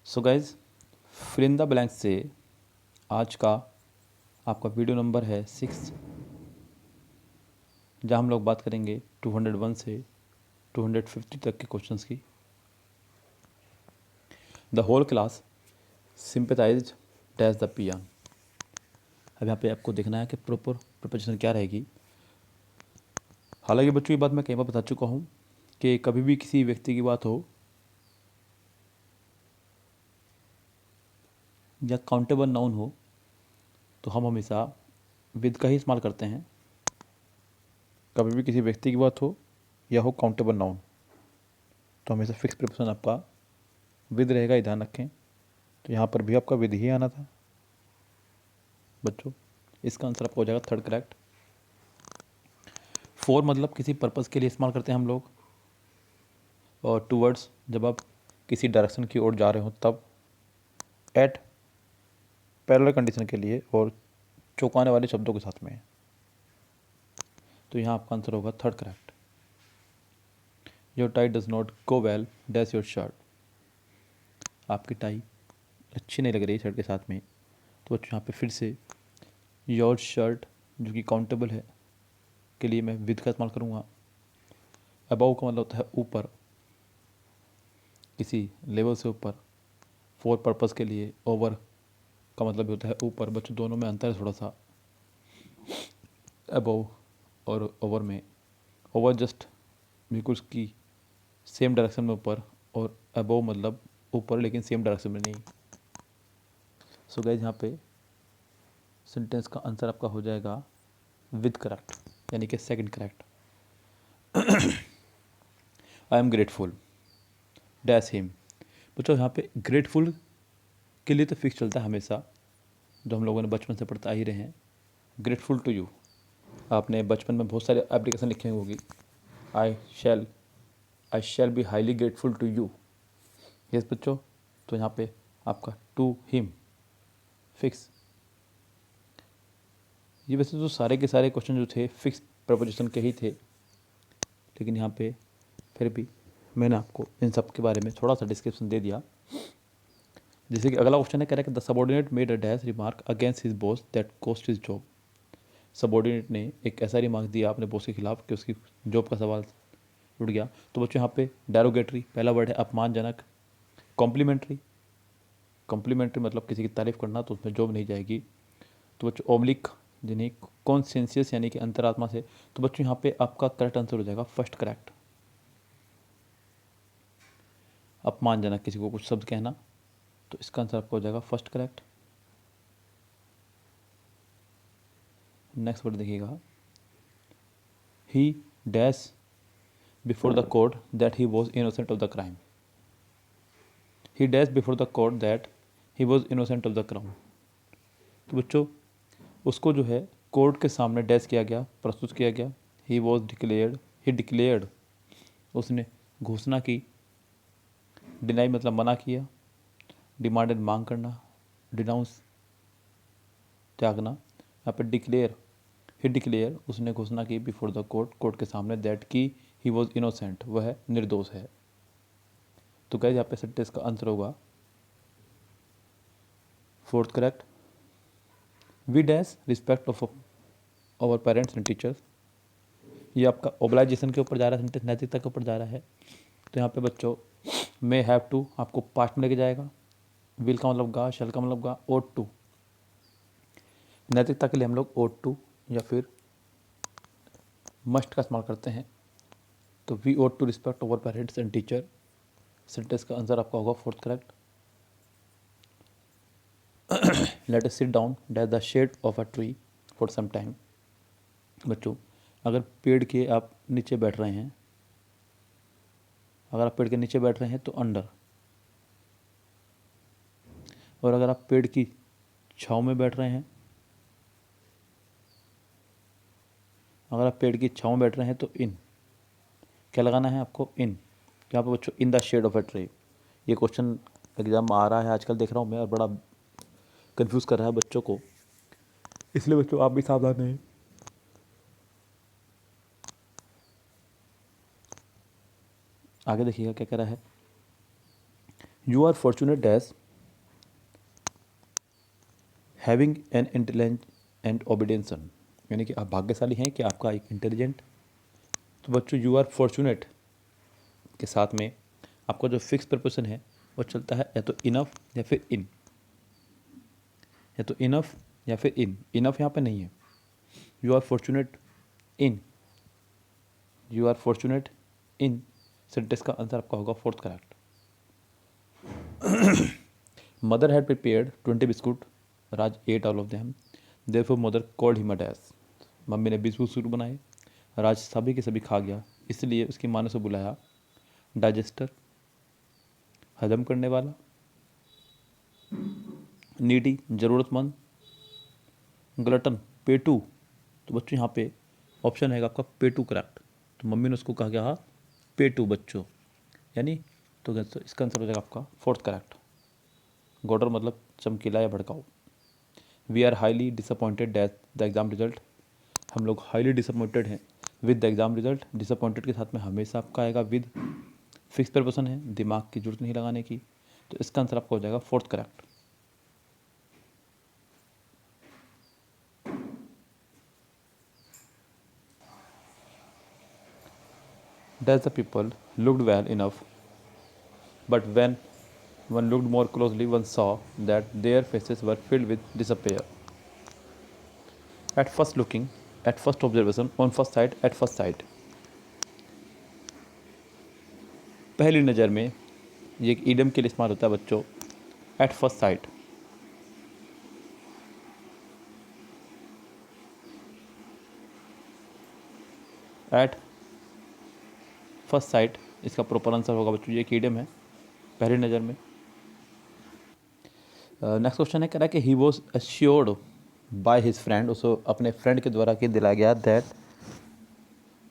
So guys fill in the blank से आज का आपका वीडियो नंबर है 6, जहाँ हम लोग बात करेंगे 201 से 250 तक के क्वेश्चंस की। The whole class sympathized dash the peon. अब यहाँ पे आपको देखना है कि प्रॉपर प्रिपरेशन क्या रहेगी। हालांकि बच्चों, ये बात मैं कई बार बता चुका हूँ कि कभी भी किसी व्यक्ति की बात हो या काउंटेबल नाउन हो तो हम हमेशा विद का ही इस्तेमाल करते हैं। कभी भी किसी व्यक्ति की बात हो या हो काउंटेबल नाउन तो हमेशा फिक्स प्रिपरेशन आपका विद रहेगा, ये ध्यान रखें। तो यहाँ पर भी आपका विद ही आना था बच्चों। इसका आंसर आपका हो जाएगा थर्ड करेक्ट। फॉर मतलब किसी पर्पज़ के लिए इस्तेमाल करते हैं हम लोग, और टूवर्ड्स जब आप किसी डायरेक्शन की ओर जा रहे हो तब, एट पैरेलल कंडीशन के लिए, और चौंकाने वाले शब्दों के साथ में। तो यहाँ आपका आंसर होगा third correct. Your tie does not go well dash your shirt. आपकी टाई अच्छी नहीं लग रही शर्ट के साथ में, तो बच्चों यहाँ पे फिर से योर शर्ट जो कि काउंटेबल है के लिए मैं विद का इस्तेमाल करूँगा। अबाउ का मतलब होता है ऊपर, किसी लेवल से ऊपर। फॉर पर्पज़ के लिए ओवर का मतलब होता है ऊपर। बच्चों दोनों में अंतर है थोड़ा सा, अबव और ओवर में। ओवर जस्ट बिल्कुल उसकी सेम डायरेक्शन में ऊपर, और अबव मतलब ऊपर लेकिन सेम डायरेक्शन में नहीं। सो गाइस यहाँ पे सेंटेंस का आंसर आपका हो जाएगा विद करेक्ट, यानी कि second correct. I am grateful dash him. बच्चों यहाँ पे ग्रेटफुल के लिए तो फिक्स चलता है हमेशा, जो हम लोगों ने बचपन से पढ़ता ही रहे हैं। ग्रेटफुल टू यू, आपने बचपन में बहुत सारे एप्लीकेशन लिखे होगी। I shall be highly grateful to you. Yes बच्चों, तो यहाँ पे आपका टू हिम फिक्स। ये वैसे तो सारे के सारे क्वेश्चन जो थे फिक्स प्रपोजिशन के ही थे, लेकिन यहाँ पे फिर भी मैंने आपको इन सब के बारे में थोड़ा सा डिस्क्रिप्शन दे दिया। जैसे कि अगला क्वेश्चन है, कह रहा है कि the subordinate made a dash remark against his boss that cost his job. Subordinate ने एक ऐसा रिमार्क दिया अपने बॉस के खिलाफ कि उसकी जॉब का सवाल उठ गया। तो बच्चों यहाँ पे डेरोगेटरी पहला वर्ड है अपमानजनक। कॉम्प्लीमेंट्री, कॉम्प्लीमेंट्री मतलब किसी की तारीफ करना, तो उसमें जॉब नहीं जाएगी। तो बच्चों ओब्लिक यानी कॉन्सेंसियस यानी कि अंतरात्मा से। तो बच्चों यहाँ पे आपका करेक्ट आंसर हो जाएगा फर्स्ट करेक्ट। अपमानजनक किसी को कुछ शब्द कहना, तो इसका आंसर आपका हो जाएगा फर्स्ट करेक्ट। नेक्स्ट वर्ड देखिएगा, ही dash before the court that he was innocent of the crime. He dash before the court that he was innocent of the crime. तो बच्चों उसको जो है कोर्ट के सामने डैश किया गया, प्रस्तुत किया गया। He was declared, he declared उसने घोषणा की। डिनाई मतलब मना किया। डिमांडेड मांग करना। डिनाउंस त्यागना। यहाँ पर डिक्लेयर, ही डिक्लेयर उसने घोषणा की बिफोर द कोर्ट, कोर्ट के सामने, दैट की ही वॉज इनोसेंट वह निर्दोष है। तो गाइस यहाँ पे सेंटेंस का आंसर होगा fourth correct. We dash respect of our parents and teachers. ये आपका ओबलाइजेशन के ऊपर जा रहा है, सेंटेंस नैतिकता के ऊपर जा रहा है। तो यहाँ पे बच्चों मे हैव टू आपको पास्ट में लेके जाएगा। विल का मतलब गा, शैल का मतलब गा, ओट टू। नैतिकता के लिए हम लोग ओट टू या फिर मस्ट का इस्तेमाल करते हैं। तो we ought to respect our parents and teacher. Sentence का आंसर आपका होगा fourth correct. Let us sit down that the shade of a tree for some time. बच्चों अगर पेड़ के आप नीचे बैठ रहे हैं, अगर आप पेड़ के नीचे बैठ रहे हैं तो अंडर, और अगर आप पेड़ की छाँव में बैठ रहे हैं, अगर आप पेड़ की छाँव में बैठ रहे हैं तो इन। क्या लगाना है आपको? इन। यहाँ पे बच्चों in the shade of a tree. ये क्वेश्चन एग्जाम में आ रहा है आजकल, देख रहा हूँ मैं, और बड़ा कंफ्यूज कर रहा है बच्चों को, इसलिए बच्चों आप भी सावधान रहें। आगे देखिएगा क्या कह रहा है। You are fortunate dash having an intelligent and obedient son, यानी कि आप भाग्यशाली हैं कि आपका एक इंटेलिजेंट। तो बच्चों यू आर फॉर्चुनेट के साथ में आपका जो फिक्स प्रपोजिशन है वो चलता है या तो इनफ या फिर इन, या तो इनफ या फिर इन। इनफ यहाँ पे नहीं है। You are fortunate in, you are fortunate in sentence का आंसर आपका होगा fourth correct. Mother had prepared 20 biscuit, Raj ate all of them, therefore mother called him a dash. Mummy ने 20 बिस्कुट बनाए, राज सभी के सभी खा गया, इसलिए उसकी माँ ने उसे बुलाया डाइजेस्टर, हजम करने वाला, नीडी ज़रूरतमंद, ग्लटन पेटू। तो बच्चों यहाँ पे ऑप्शन है आपका पेटू करेक्ट। तो मम्मी ने उसको कहा क्या, पेटू बच्चों, यानी तो इसका आंसर हो जाएगा आपका फोर्थ करेक्ट। गोडर मतलब चमकीला या भड़काऊ। We are highly disappointed that the exam result, हम लोग हाईली डिसअपॉइंटेड हैं with the exam result. Disappointed के साथ में हमेशा आपका आएगा विद, फिक्स प्रपोजिशन है, दिमाग की जरूरत नहीं लगाने की। तो इसका आंसर आपका हो जाएगा fourth correct. Does the people looked well enough, but when one looked more closely, one saw that their faces were filled with despair. At first looking, at first observation, on first sight, at first sight. पहली नज़र में, ये एक idiom के लिए इस्तेमाल होता है बच्चों, at first sight. At first sight इसका प्रॉपर आंसर होगा बच्चों, ये एक ईडियम है, पहली नज़र में। नेक्स्ट क्वेश्चन है, कह रहा है कि he was assured by his friend, उसको अपने फ्रेंड के द्वारा कह दिलाया गया that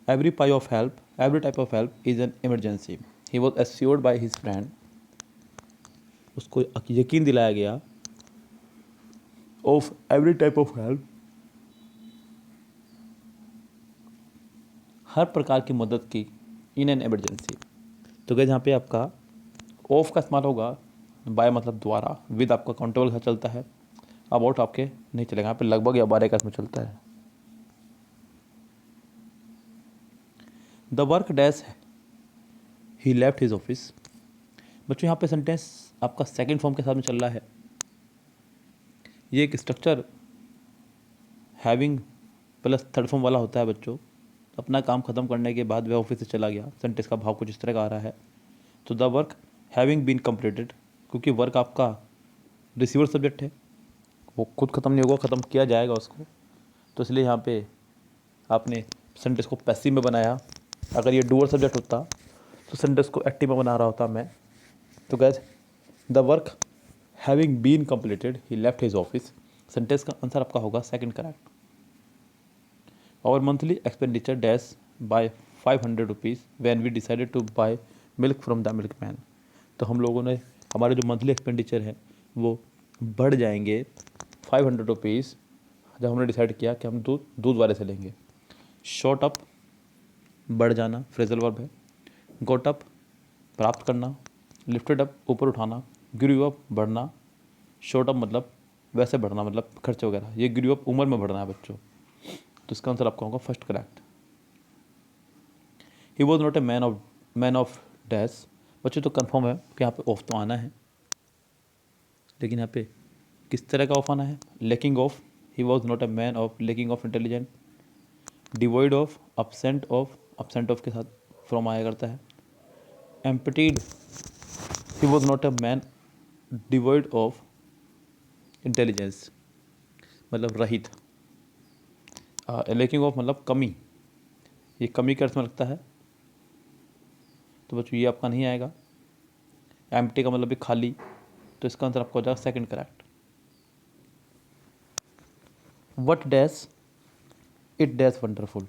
every type of help is an emergency. He was assured by his friend, उसको यकीन दिलाया गया of every type of help, हर प्रकार की मदद की, इन एन इमरजेंसी। तो गए यहाँ पे आपका ऑफ का इस्तेमाल होगा, बाय मतलब द्वारा, विद आपका काउंटेबल का चलता है, अबाउट आपके नहीं चलेगा, यहाँ पे लगभग या बारे का इसमें चलता है। The work dash he left his office. बच्चों यहाँ पे सेंटेंस आपका सेकंड फॉर्म के साथ में चल रहा है। ये एक structure having plus third form वाला होता है बच्चों। अपना काम खत्म करने के बाद वह ऑफिस से चला गया, सेंटेंस का भाव कुछ इस तरह का आ रहा है। तो the work having been completed, क्योंकि वर्क आपका रिसीवर सब्जेक्ट है, वो खुद ख़त्म नहीं होगा, ख़त्म किया जाएगा उसको, तो इसलिए यहाँ पे आपने सेंटेंस को पैसिव में बनाया। अगर ये डूअर सब्जेक्ट होता तो सेंटेंस को एक्टिव में बना रहा होता मैं। तो guess the work having been completed he left his office, sentence का आंसर आपका होगा सेकंड करेक्ट। और monthly expenditure dash by 500 rupees when we decided to buy milk from the milkman. तो हम लोगों ने, हमारे जो मंथली एक्सपेंडिचर है वो बढ़ जाएंगे 500 रुपीज़ जब हमने डिसाइड किया कि हम दूध वाले से लेंगे। शॉट अप बढ़ जाना फ्रेजल वर्ब है, गोट अप प्राप्त करना, लिफ्टेड अप ऊपर उठाना, ग्रू अप बढ़ना, शॉट अप मतलब वैसे बढ़ना मतलब खर्च वगैरह, ये ग्रू अप उम्र में बढ़ना है बच्चों। तो इसका आंसर आपका होगा first correct. He was not a man of dash. बच्चों तो कन्फर्म है कि यहाँ पे ऑफ तो आना है, लेकिन यहाँ पे किस तरह का ऑफ आना है, lacking of. He was not a man of lacking of intelligent, devoid of, absent of के साथ फ्रॉम आया करता है, emptied. He was not a man devoid of intelligence मतलब रहित, लेकिंग ऑफ मतलब कमी, ये कमी के अर्थ में लगता है, तो बच्चों ये आपका नहीं आएगा। एम्प्टी का मतलब भी खाली, तो इसका आंसर आपका हो जाएगा second correct. What dash it dash wonderful,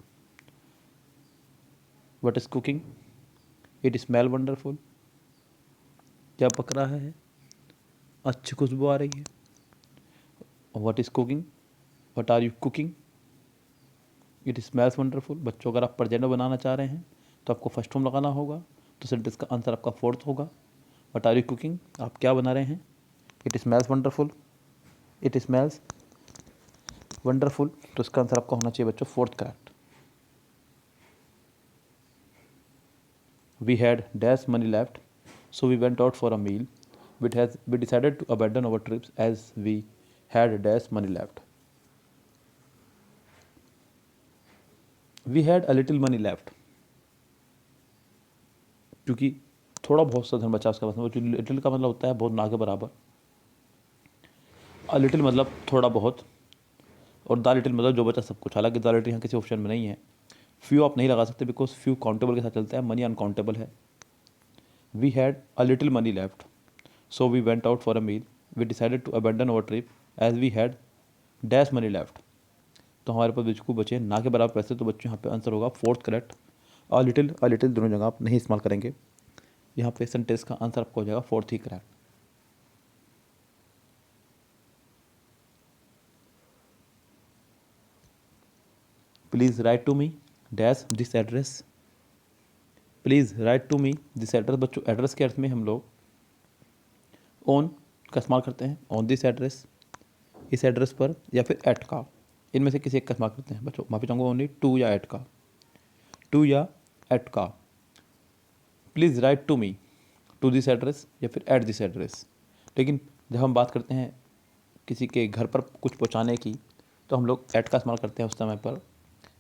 what is cooking it smell wonderful, क्या पक रहा है, अच्छी खुशबू आ रही है। What is cooking, what are you cooking, it smells wonderful. बच्चों अगर आप प्रेजेंट बनाना चाह रहे हैं तो आपको फर्स्ट फॉर्म लगाना होगा, तो सेंटेंस का आंसर आपका फोर्थ होगा। वट आर यू कुकिंग, आप क्या बना रहे हैं? It smells wonderful, it smells wonderful, तो इसका आंसर आपका होना चाहिए बच्चों fourth correct. We had dash money left so we went out for a meal, we decided to abandon our trips as we had dash money left. We had a little money left, क्योंकि थोड़ा बहुत सा धन बचा उसका मतलब, little का मतलब होता है बहुत ना के बराबर, अ लिटिल मतलब थोड़ा बहुत, और द लिटिल मतलब जो बचा सब कुछ। हालांकि द लिटिल यहाँ किसी ऑप्शन में नहीं है। फ्यू आप नहीं लगा सकते बिकॉज फ्यू काउंटेबल के साथ चलता है, मनी अनकाउंटेबल है। We had a little money left so we went out for a meal, we decided to abandon our trip as we had dash money left, तो हमारे पास बिल्कुल बचे ना के बराबर पैसे, तो बच्चों यहाँ पे आंसर होगा फोर्थ करेक्ट। अ लिटिल दोनों जगह आप नहीं इस्तेमाल करेंगे, यहाँ पे सेंटेंस का आंसर आपको हो जाएगा फोर्थ ही correct. Please write to me dash this address, please write to me this address. बच्चों एड्रेस के अर्थ में हम लोग ऑन का इस्तेमाल करते हैं, ऑन दिस एड्रेस, इस एड्रेस पर, या फिर एट का, इनमें से किसी एक का इस्तेमाल करते हैं। बच्चों माफ़ी चाहूँगा, ओनली टू या एट का, टू या एट का। Please write to me to this address या फिर एट दिस एड्रेस। लेकिन जब हम बात करते हैं किसी के घर पर कुछ पहुंचाने की, तो हम लोग एट का इस्तेमाल करते हैं उस समय पर।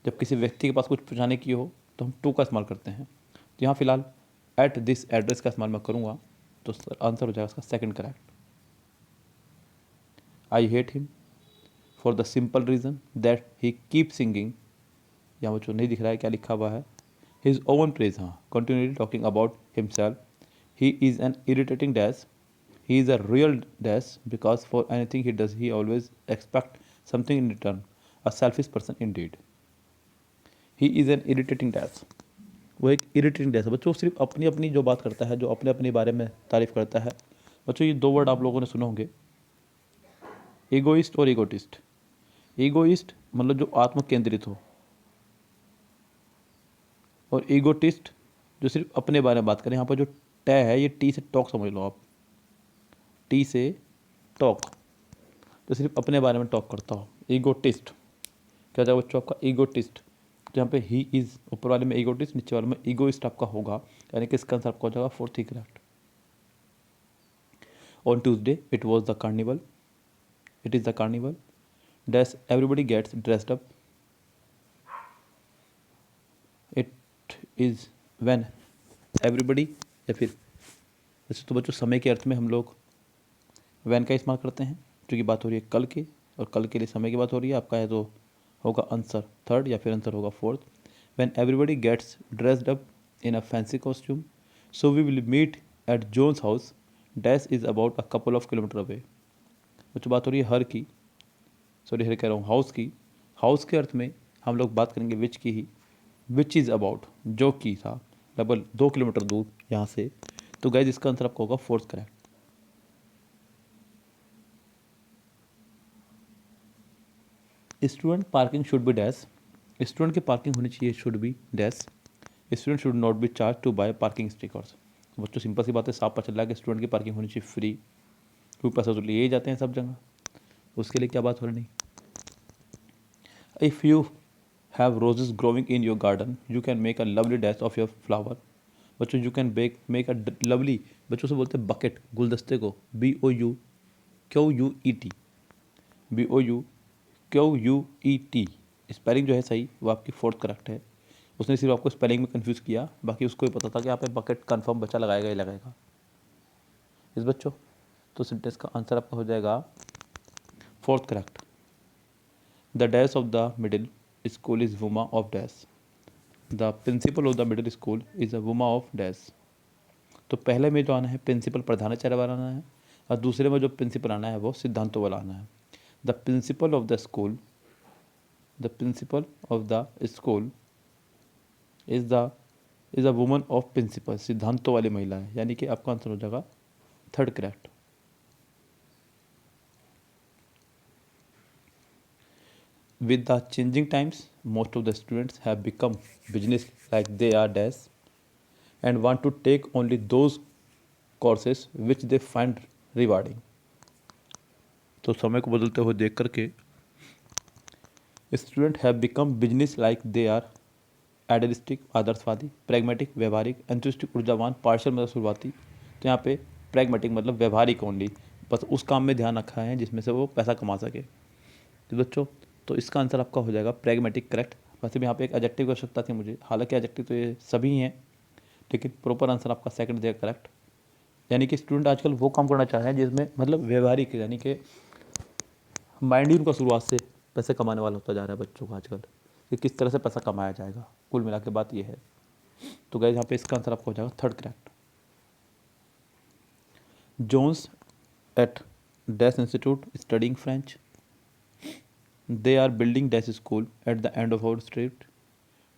जब किसी व्यक्ति के पास कुछ पहुंचाने की हो तो हम टू का इस्तेमाल करते हैं। तो यहाँ फिलहाल एट दिस एड्रेस का इस्तेमाल मैं करूँगा, तो आंसर हो जाएगा उसका second correct. I hate him for the simple reason that he keep singing, यहाँ बच्चों नहीं दिख रहा है क्या लिखा हुआ है, हिज ओवन प्रेज, हाँ, continually talking about himself, he is an irritating dash, he is a real dash because for anything he does he always expect something in return, a selfish person indeed. he is an irritating dash, वो एक irritating dash है बच्चों, सिर्फ अपनी अपनी जो बात करता है, जो अपने अपने बारे में तारीफ करता है। बच्चों ये दो वर्ड आप लोगों ने सुने होंगे, ईगोइस्ट और ईगोटिस्ट। ईगोइस्ट मतलब जो आत्म केंद्रित हो, और ईगोटिस्ट जो सिर्फ अपने बारे में बात करें। यहाँ पर जो ट है ये टी से टॉक समझ लो आप, टी से टॉक, तो सिर्फ अपने बारे में टॉक करता हो, ईगोटिस्ट। क्या जाएगा बच्चों आपका ईगोटिस्ट, तो यहाँ पे ही इज़ ऊपर वाले में ईगोटिस्ट, नीचे वाले में ईगोइस्ट आपका होगा, यानी कि इसका आंसर आपका हो जाएगा फोर्थ ही correct. On Tuesday it was the carnival, it is the carnival dash everybody gets dressed up, it is when everybody, या फिर वैसे तो बच्चों समय के अर्थ में हम लोग वैन का इस्तेमाल करते हैं, क्योंकि बात हो रही है कल की, और कल के लिए समय की बात हो रही है आपका, है तो होगा आंसर थर्ड, या फिर आंसर होगा fourth. When everybody gets dressed up in a fancy costume so we will meet at Jones house dash is about a couple of kilometre away. बच्चों बात हो रही है हर की, सॉरी हर कह रहा हूँ हाउस की। हाउस के अर्थ में हम लोग बात करेंगे विच की ही, विच इज़ अबाउट जो कि था लगभग 2 किलोमीटर दूर यहाँ से, तो गाइज इसका आंसर आपका होगा fourth correct. Student parking should be dash, student की पार्किंग होनी चाहिए should be dash, student should not be charge to buy parking stickers. बच्चों सिंपल सी बात है, साफ पता चल रहा है कि स्टूडेंट की पार्किंग होनी चाहिए फ्री, क्योंकि पैसा तो लिए ही जाते हैं सब जगह, उसके लिए क्या बात हो रही नहीं। If you have roses growing in your garden you can make a lovely dash of your flower. बच्चों you can make a lovely, बच्चों से बोलते हैं बकेट, गुलदस्ते को, BOUQUET, BOUQUET। स्पेलिंग जो है सही वो आपकी फोर्थ करेक्ट है, उसने सिर्फ आपको स्पेलिंग में कंफ्यूज किया, बाकी उसको ही पता था कि यहाँ पे बकेट कन्फर्म बच्चा लगाएगा ही लगाएगा। इस बच्चों तो सेंटेंस का आंसर आपका हो जाएगा fourth correct. The dash of the middle school is woman of dash, the principal of the middle school is a woman of dash. तो पहले में जो आना है प्रिंसिपल प्रधानाचार्य वाला आना है, और दूसरे में जो प्रिंसिपल आना है वो सिद्धांतों वाला आना है। The principal of the school, the principal of the school is a woman of principle, सिद्धांतों वाली महिला है, यानी कि आपका आंसर हो जाएगा third correct. With the changing times, most of the students have become business like they are dash and want to take only those courses which they find rewarding. तो समय को बदलते हुए देख करके student have become business like they are idealistic आदर्शवादी, pragmatic व्यवहारिक, enthusiastic ऊर्जावान, पार्शियल मतलब शुरुआती। तो यहाँ पे प्रैग्मेटिक मतलब व्यवहारिक ओनली, बस उस काम में ध्यान रखा है जिसमें से वो पैसा कमा सके। तो बच्चों तो इसका आंसर आपका हो जाएगा प्रैग्मेटिक, करेक्ट। वैसे भी यहाँ पे एक एडजेक्टिव की आवश्यकता थी मुझे, हालांकि एडजेक्टिव तो ये सभी हैं, लेकिन प्रॉपर आंसर आपका सेकंड देगा, करेक्ट। यानी कि स्टूडेंट आजकल वो काम करना चाह रहे हैं जिसमें मतलब व्यवहारिक, यानी कि माइंड ही उनका शुरुआत से पैसे कमाने वाला होता जा रहा है बच्चों का आजकल, कि किस तरह से पैसा कमाया जाएगा। कुल मिला के बात ये है। तो गाइस यहाँ पे इसका आंसर आपको हो जाएगा third, correct. Jones at dash institute studying French, they are building dash school at the end of our street,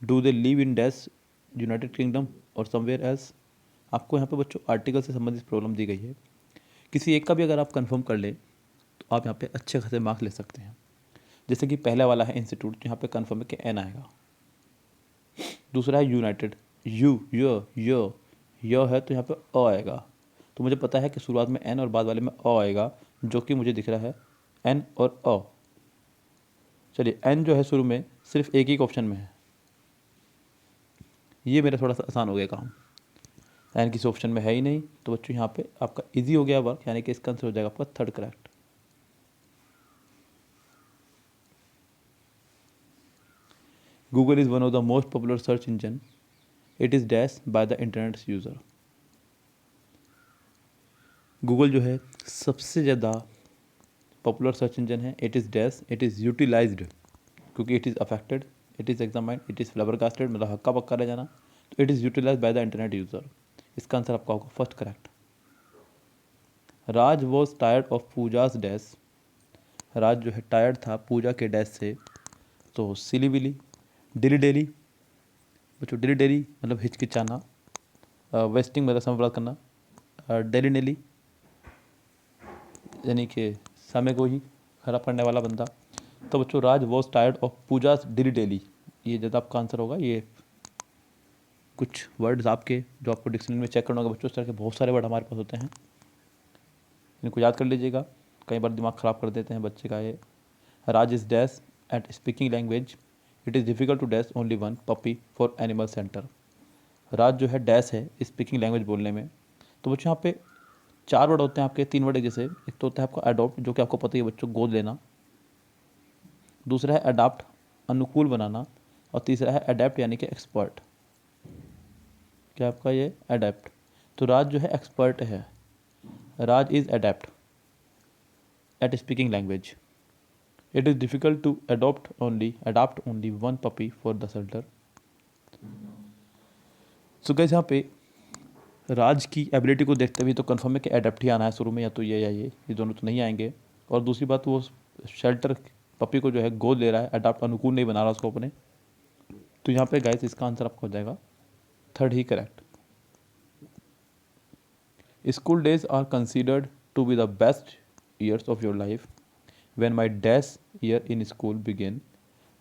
do they live in dash United Kingdom or somewhere else. आपको यहाँ पे बच्चों आर्टिकल से संबंधित problem दी गई है। किसी एक का भी अगर आप कंफर्म कर ले तो आप यहाँ पे अच्छे खासे मार्क्स ले सकते हैं। जैसे कि पहला वाला है इंस्टीट्यूट, तो यहाँ पे कंफर्म है कि एन आएगा। दूसरा है यूनाइटेड, य है तो यहाँ पे अ आएगा। तो मुझे पता है कि शुरुआत में एन और बाद वाले में अ आएगा, जो कि मुझे दिख रहा है एन और अ। चलिए एन जो है शुरू में सिर्फ एक ही ऑप्शन में है, ये मेरा थोड़ा सा आसान हो गया काम। एन किसी ऑप्शन में है ही नहीं, तो बच्चों यहाँ पे आपका इजी हो गया वर्क, यानी कि इसका आंसर हो जाएगा आपका third, correct. Google is one of the most popular search engine, it is dash by the internet user. Google जो है सबसे ज़्यादा पॉपुलर सर्च इंजन है, it is dash, it is utilized, क्योंकि it is affected, it is examined, it is flabbergasted, मतलब हक्का बक्का रह जाना। तो it is utilize by the internet user. इसका आंसर आपका होगा first, correct. Raj was tired of Pooja's dash, राज जो है टायर्ड था पूजा के डैश से, तो सिली विली, डेली डेली, बच्चों डेली डेली मतलब हिचकिचाना, वेस्टिंग मतलब समय बर्बाद करना, डेली डेली यानी कि समय को ही खराब करने वाला बंदा। तो बच्चों Raj was tired of Pooja's daily daily, ये ज़्यादा आपका आंसर होगा। ये कुछ वर्ड्स आपके जो आपको डिक्शनरी में चेक करना होगा बच्चों, इस तरह के बहुत सारे वर्ड हमारे पास होते हैं, इनको याद कर लीजिएगा, कई बार दिमाग ख़राब कर देते हैं बच्चे का ये। Raj is dash at speaking language, it is difficult to dash only one puppy for animal center. Raj जो है डैश है स्पीकिंग लैंग्वेज बोलने में। तो बच्चों यहाँ पे 4 वर्ड होते हैं आपके, 3 वर्ड एक जैसे। एक तो होता है आपका अडॉप्ट, जो कि आपको पता ही है बच्चों, गोद लेना। दूसरा है अडाप्ट, अनुकूल बनाना। और तीसरा है अडेप्ट, यानी कि एक्सपर्ट। क्या आपका ये अडेप्ट, तो राज जो है एक्सपर्ट है, Raj is adept at speaking language, it is difficult to adopt only one puppy for the shelter. So guys यहाँ पे राज की एबिलिटी को देखते हुए तो कंफर्म है कि अडेप्ट ही आना है शुरू में, या तो ये या ये दोनों तो नहीं आएंगे। और दूसरी बात, वो शेल्टर पपी को जो है गोद ले रहा है, अडाप्ट अनुकूल नहीं बना रहा उसको अपने। तो यहाँ पे गाइस इसका आंसर आपको हो जाएगा थर्ड ही, correct. School days are considered to be the best years of your life. When my dash year in school began,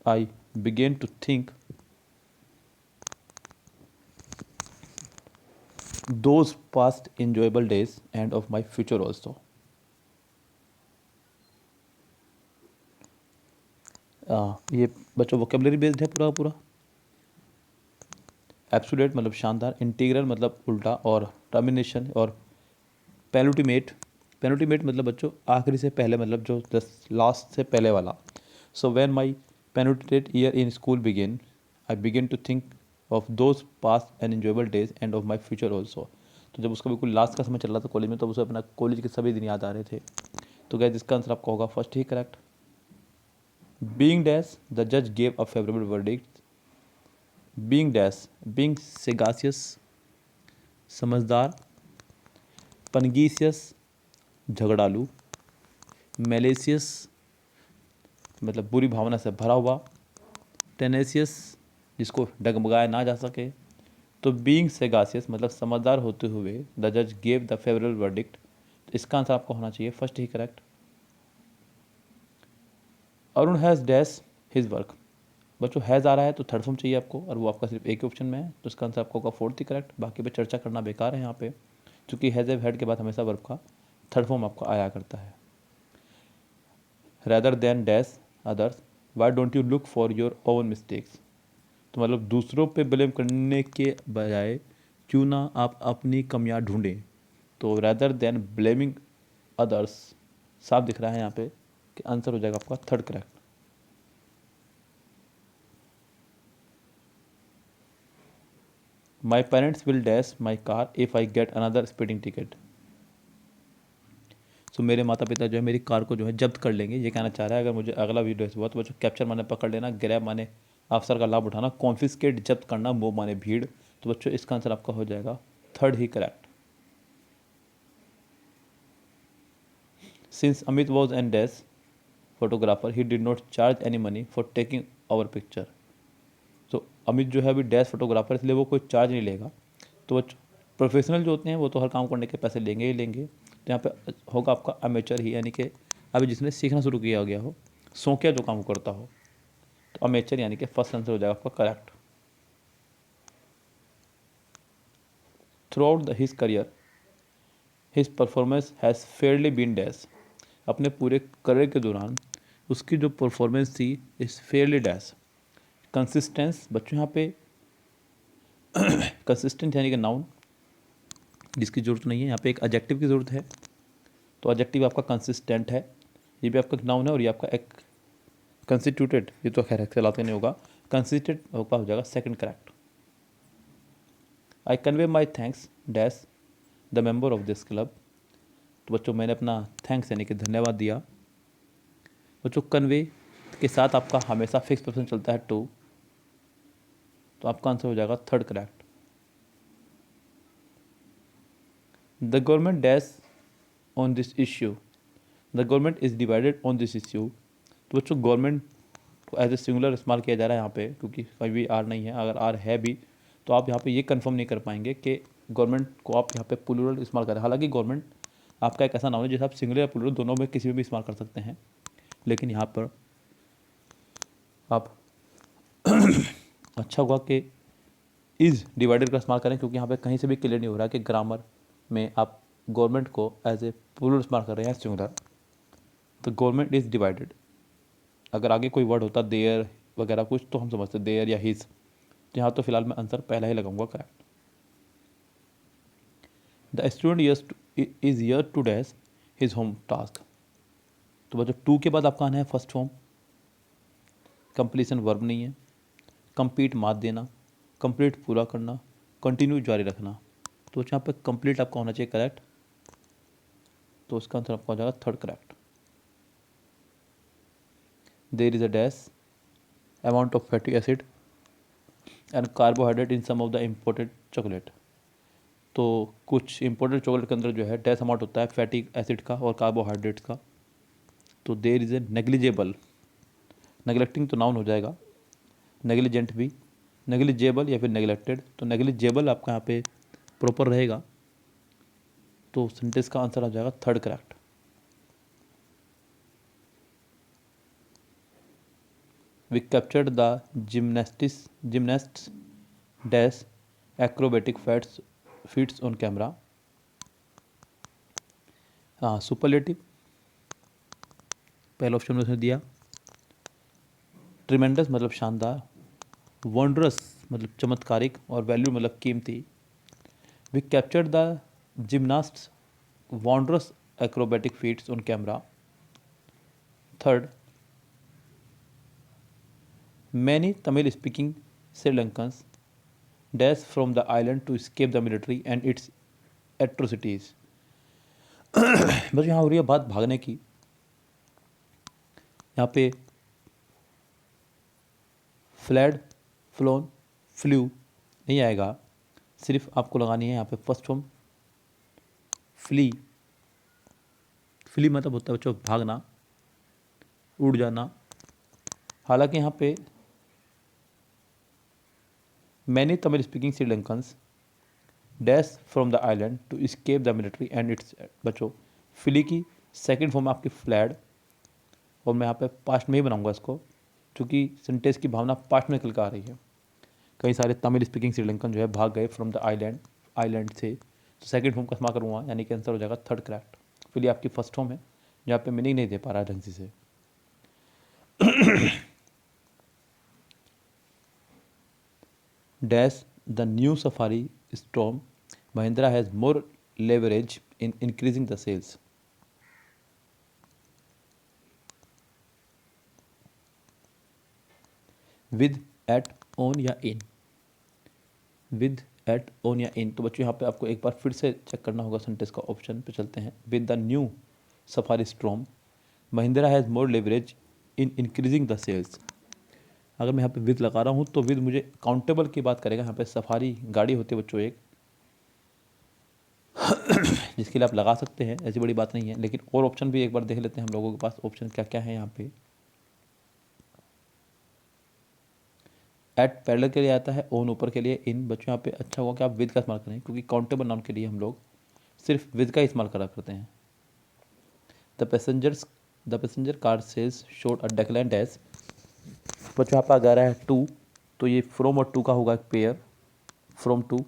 I began to think those past enjoyable days and of my future also. ये बच्चों vocabulary based है पूरा पूरा। Absolute मतलब शानदार, integral मतलब उल्टा, और टर्मिनेशन और पेनुल्टीमेट, पेनुल्टीमेट मतलब बच्चों आखिरी से पहले, मतलब जो लास्ट से पहले वाला। So when my penultimate year in school begin, I begin to think of those past and enjoyable days and of my future also. तो जब उसका बिल्कुल लास्ट का समय चल रहा था कॉलेज में, तब उसे अपना कॉलेज के सभी दिन याद आ रहे थे। तो गाइस इसका आंसर आपका होगा फर्स्ट ही, करेक्ट। बीइंग डैश द जज gave a favourable verdict, being dash, being sagacious समझदार, पनगीसियस झगड़ालू, मेलेसियस मतलब बुरी भावना से भरा हुआ, टेनेसियस जिसको डगमगाया ना जा सके। तो बीइंग सेगासियस मतलब समझदार होते हुए द जज गेव द फेवरेबल वर्डिक्ट, तो इसका आंसर आपको होना चाहिए फर्स्ट ही, correct. Arun has dash his work, बच्चों हैज़ आ रहा है तो थर्ड फॉर्म चाहिए आपको, और वो आपका सिर्फ एक ही ऑप्शन में है, तो इसका आंसर आपको होगा फोर्थ ही, करेक्ट। बाकी पे चर्चा करना बेकार है यहाँ पे। चूँकि हैज़ हैव हैड के बाद हमेशा वर्ब का थर्ड फॉर्म आपका आया करता है। Rather than dash others why don't you look for your oven mistakes, तो मतलब दूसरों पे ब्लेम करने के बजाय क्यों ना आप अपनी कमियां ढूंढें। तो रैदर देन ब्लेमिंग अदर्स साफ दिख रहा है यहाँ पे कि आंसर हो जाएगा आपका third correct. My parents will dash my car if I get another speeding ticket, so मेरे माता पिता जो है मेरी कार को जो है जब्त कर लेंगे, ये कहना चाह रहा है। अगर मुझे अगला वीडियो हुआ तो बच्चों कैप्चर माने पकड़ लेना, ग्रैब माने अवसर का लाभ उठाना, कॉन्फिस्केट जब्त करना, मोब माने भीड़। तो बच्चों इसका आंसर आपका हो जाएगा थर्ड ही correct. Since Amit was an dash photographer he did not charge any money for taking our picture, तो अमित जो है अभी डैश फोटोग्राफर, इसलिए वो कोई चार्ज नहीं लेगा। तो वो प्रोफेशनल जो होते हैं वो तो हर काम करने के पैसे लेंगे ही लेंगे। तो यहाँ पे होगा आपका अमेचर ही, यानी कि अभी जिसने सीखना शुरू किया गया हो, शौकिया जो काम करता हो, तो अमेचर यानी कि फर्स्ट आंसर हो जाएगा आपका correct. Throughout his career his performance has fairly been dash, अपने पूरे करियर के दौरान उसकी जो परफॉर्मेंस थी इस फेयरली डैश। कंसिस्टेंस बच्चों यहाँ पे कंसिस्टेंट यानी कि नाउन जिसकी ज़रूरत नहीं है, यहाँ पे एक एडजेक्टिव की ज़रूरत है। तो एडजेक्टिव आपका कंसिस्टेंट है, ये भी आपका नाउन है, और ये आपका एक कंस्टिट्यूटेड, ये तो खैर चलाते नहीं होगा, कंसिस्टेंट आपका हो जाएगा second correct. I convey my thanks dash the member of this club, तो बच्चों मैंने अपना थैंक्स यानी कि धन्यवाद दिया। बच्चों कन्वे के साथ आपका हमेशा फिक्स पर्सन चलता है टू, तो आपका आंसर हो जाएगा third correct. The government dash on this issue, the government is divided on this issue, तो बच्चों गवर्नमेंट को एज ए सिंगुलर इस्तेमाल किया जा रहा है यहाँ पे, क्योंकि कहीं भी आर नहीं है। अगर आर है भी तो आप यहाँ पे ये कंफर्म नहीं कर पाएंगे कि गवर्नमेंट को आप यहाँ पे प्लूरल इस्तेमाल करें। हालांकि गवर्नमेंट आपका एक ऐसा नाम है जिसे आप सिंगुलर या प्लूरल दोनों में किसी में भी इस्तेमाल कर सकते हैं, लेकिन यहाँ पर आप अच्छा हुआ कि इज़ डिवाइडेड का इस्तेमाल करें, क्योंकि यहाँ पे कहीं से भी क्लियर नहीं हो रहा कि ग्रामर में आप गवर्नमेंट को एज ए प्लूरल इस्तेमाल कर रहे हैं सिंगुलर। तो गवर्नमेंट इज़ डिवाइडेड, अगर आगे कोई वर्ड होता देयर वगैरह कुछ तो हम समझते देयर या हिज, यहाँ तो फिलहाल मैं आंसर पहला ही लगाऊंगा correct. The student is year to dash his home task, तो बच्चों टू के बाद आपका आना है फर्स्ट फॉर्म, कंप्लीसन वर्ब नहीं है, कंप्लीट मात देना, कंप्लीट पूरा करना, कंटिन्यू जारी रखना, तो यहाँ पे कंप्लीट आपका होना चाहिए करेक्ट, तो उसका आंसर आपका हो जाएगा third correct. There is a dash amount of fatty acid and carbohydrate in some of the imported chocolate, तो कुछ इम्पोर्टेड चॉकलेट के अंदर जो है डैश अमाउंट होता है फैटी एसिड का और कार्बोहाइड्रेट्स का। तो there is a negligible, neglecting तो नाउन हो जाएगा, नेग्लिजेंट भी, नेग्लिजेबल या फिर नेग्लेक्टेड, तो नेग्लिजेबल आपका यहाँ पे प्रॉपर रहेगा, तो सेंटेंस का आंसर आ जाएगा third correct. We captured the gymnasts dash acrobatic feats on camera, हाँ सुपरलेटिव पहला ऑप्शन में उसने दिया, ट्रिमेंडस मतलब शानदार, वंडरस मतलब चमत्कारिक, और वैल्यू मतलब कीमती। We captured the gymnasts wondrous acrobatic feats on camera. Third, many Tamil speaking Sri Lankans dash from the island to escape the military and its atrocities, बस यहाँ हो रही है बात भागने की। यहाँ पे फ्लैड, फ्लोन, फ्लू नहीं आएगा, सिर्फ आपको लगानी है यहाँ पे फर्स्ट फॉर्म फ्ली। फ्ली मतलब होता है बच्चों भागना, उड़ जाना। हालांकि यहाँ पे many Tamil speaking Sri Lankans dash from the island to escape the military and its, बच्चों फ्ली की सेकंड फॉर्म आपकी फ्लैड, और मैं यहाँ पे पास्ट में ही बनाऊंगा इसको, क्योंकि सेंटेंस की भावना पास्ट में निकल कर आ रही है। कई सारे तमिल स्पीकिंग श्रीलंकन जो है भाग गए फ्रॉम द आइलैंड से तो सेकंड होम का इस्तेमाल करूँगा, यानी कि आंसर हो जाएगा थर्ड करेक्ट। फिर ये आपकी फर्स्ट होम है जहाँ पे मीनिंग नहीं दे पा रहा ढंग से। Dash the new Safari Storm, Mahindra has more leverage in increasing the sales. With, at, on या इन। विद, एट, ऑन या इन। तो बच्चों यहाँ पे आपको एक बार फिर से चेक करना होगा सेंटेंस का। ऑप्शन पे चलते हैं। With the new Safari Storm, Mahindra has more leverage in increasing the sales. अगर मैं यहाँ पे विद लगा रहा हूँ तो विद मुझे काउंटेबल की बात करेगा। यहाँ पे सफारी गाड़ी होती है बच्चों एक, जिसके लिए आप लगा सकते हैं, ऐसी बड़ी बात नहीं है। लेकिन और ऑप्शन भी एक बार देख लेते हैं हम लोगों के पास ऑप्शन क्या क्या है यहाँ पे। एट पैरेलल के लिए आता है, ऑन ऊपर के लिए, इन। बच्चों यहाँ पे अच्छा होगा कि आप विद का इस्तेमाल करें, क्योंकि काउंटेबल नाउन के लिए हम लोग सिर्फ विद का इस्तेमाल करा करते हैं। The passenger car sales showed a decline dash. बच्चों यहाँ पे आ रहा है टू, तो ये फ्रॉम और टू का होगा एक पेयर, फ्रॉम टू।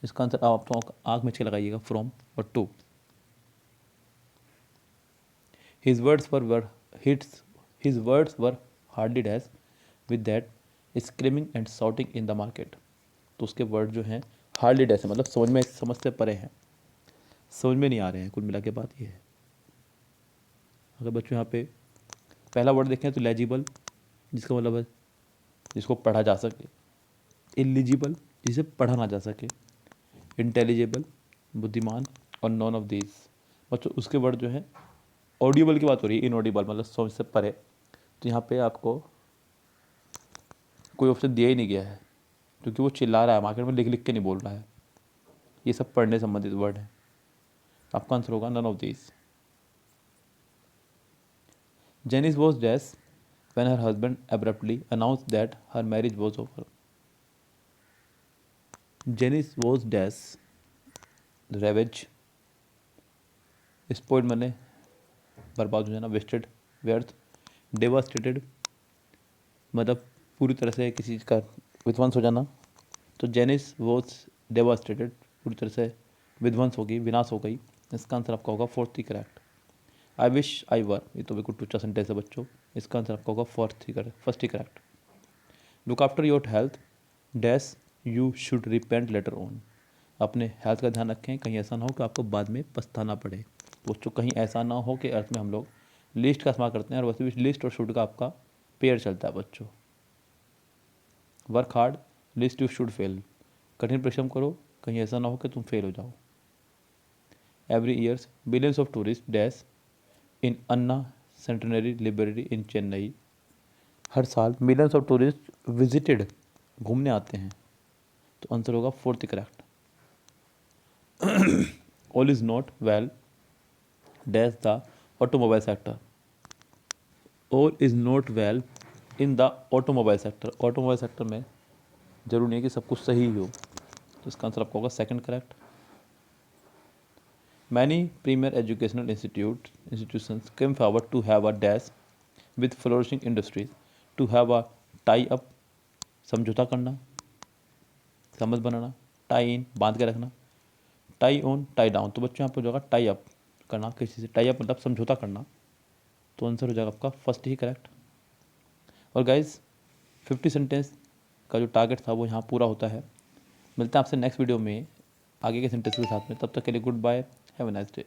इसका आंसर आप तो आँख में के लगाइएगा, फ्रॉम और to. His words were hardly dash with that screaming and shouting in the market। तो उसके वर्ड जो हैं हार्डली डैश है, मतलब समझ से परे हैं, समझ में नहीं आ रहे हैं। कुल मिला के बात ये है। अगर बच्चों यहाँ पे पहला वर्ड देखें तो लेजिबल, जिसका मतलब है जिसको पढ़ा जा सके। इलिजिबल, जिसे पढ़ा ना जा सके। इंटेलिजिबल, बुद्धिमान। और नॉन ऑफ दीज। बच्चों उसके वर्ड जो है ऑडिबल की बात हो रही है, इनऑडिबल मतलब समझ से परे। तो यहाँ पे आपको कोई ऑप्शन दिया ही नहीं गया है, क्योंकि वो चिल्ला रहा है मार्केट में, लिख लिख के नहीं बोल रहा है। ये सब पढ़ने संबंधित वर्ड है। आपका आंसर होगा none of this. Janice was dash when her husband abruptly announce that her marriage was over. Janice was dash ravaged, spoiled मैंने बर्बाद हो जाना, वेस्टेड व्यर्थ। डेवास्टेटेड मतलब पूरी तरह से किसी चीज़ का विध्वंस हो जाना। तो जेनिस वॉज डेवास्टेटेड, पूरी तरह से विध्वंस होगी, विनाश हो गई। इसका आंसर आपका होगा फोर्थ ही correct. I wish I were, ये तो बिल्कुल टूचा सेंटेंस है बच्चों। इसका आंसर आपका होगा फर्स्ट ही correct. Look after your health dash you should repent later on. अपने हेल्थ का ध्यान रखें, कहीं ऐसा ना हो कि आपको बाद में पछताना पड़े। तो बच्चों कहीं ऐसा ना हो कि अर्थ में हम लोग लिस्ट का इस्तेमाल करते हैं, और वैसे भी लिस्ट और शुड का आपका पेयर चलता है बच्चों। Work hard list you should fail, कठिन परिश्रम करो, कहीं ऐसा ना हो कि तुम फेल हो जाओ। Every years billions of tourist dash in Anna centenary library in Chennai. हर साल मिलियंस ऑफ टूरिस्ट विजिटेड, घूमने आते हैं। तो आंसर होगा fourth correct. All is not well dash the automobile sector. All is not well in the automobile sector. Automobile sector में जरूरी नहीं है कि सब कुछ सही ही हो। तो इसका आंसर आपका होगा second correct. Many premier educational institutions came forward to have a dash with flourishing industries, to have a tie up, समझौता करना, समझ बनाना। टाई इन, बांध के रखना। Tie on, tie down. तो बच्चों यहाँ पर जो होगा टाई अप करना, किसी से टाई अप मतलब समझौता करना। तो आंसर हो जाएगा आपका फर्स्ट ही करेक्ट। और गाइज 50 सेंटेंस का जो टारगेट था वो यहाँ पूरा होता है। मिलते हैं आपसे नेक्स्ट वीडियो में आगे के सेंटेंस के साथ में। तब तक के लिए goodbye, have a nice day.